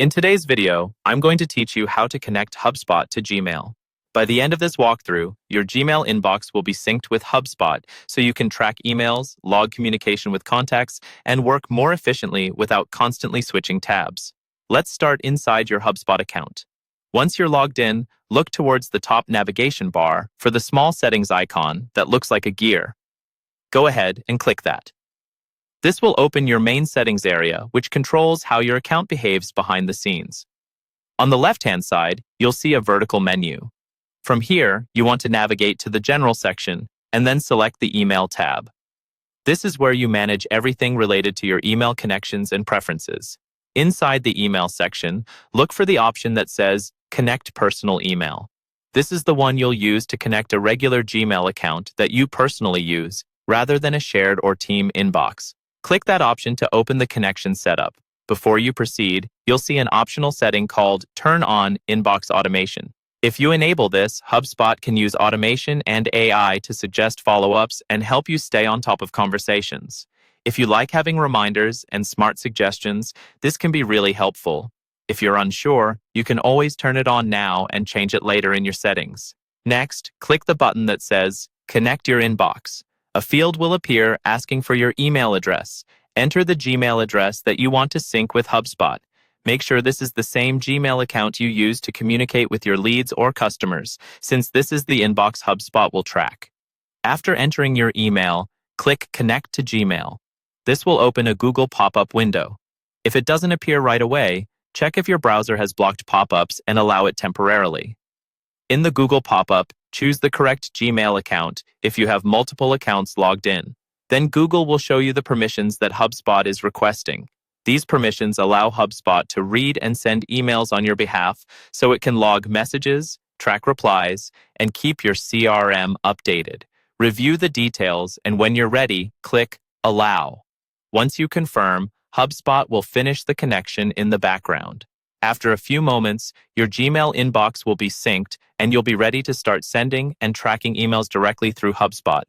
In today's video, I'm going to teach you how to connect Hubspot to Gmail. By the end of this walkthrough, your Gmail inbox will be synced with Hubspot so you can track emails, log communication with contacts, and work more efficiently without constantly switching tabs. Let's start inside your Hubspot account. Once you're logged in, look towards the top navigation bar for the small settings icon that looks like a gear. Go ahead and click that. This will open your main settings area, which controls how your account behaves behind the scenes. On the left-hand side, you'll see a vertical menu. From here, you want to navigate to the General section and then select the Email tab. This is where you manage everything related to your email connections and preferences. Inside the Email section, look for the option that says Connect Personal Email. This is the one you'll use to connect a regular Gmail account that you personally use, rather than a shared or team inbox. Click that option to open the connection setup. Before you proceed, you'll see an optional setting called Turn on Inbox Automation. If you enable this, HubSpot can use automation and AI to suggest follow-ups and help you stay on top of conversations. If you like having reminders and smart suggestions, this can be really helpful. If you're unsure, you can always turn it on now and change it later in your settings. Next, click the button that says Connect Your Inbox. A field will appear asking for your email address. Enter the Gmail address that you want to sync with HubSpot. Make sure this is the same Gmail account you use to communicate with your leads or customers, since this is the inbox HubSpot will track. After entering your email, click Connect to Gmail. This will open a Google pop-up window. If it doesn't appear right away, check if your browser has blocked pop-ups and allow it temporarily. In the Google pop-up, choose the correct Gmail account if you have multiple accounts logged in. Then Google will show you the permissions that HubSpot is requesting. These permissions allow HubSpot to read and send emails on your behalf so it can log messages, track replies, and keep your CRM updated. Review the details, and when you're ready, click Allow. Once you confirm, HubSpot will finish the connection in the background. After a few moments, your Gmail inbox will be synced and you'll be ready to start sending and tracking emails directly through HubSpot.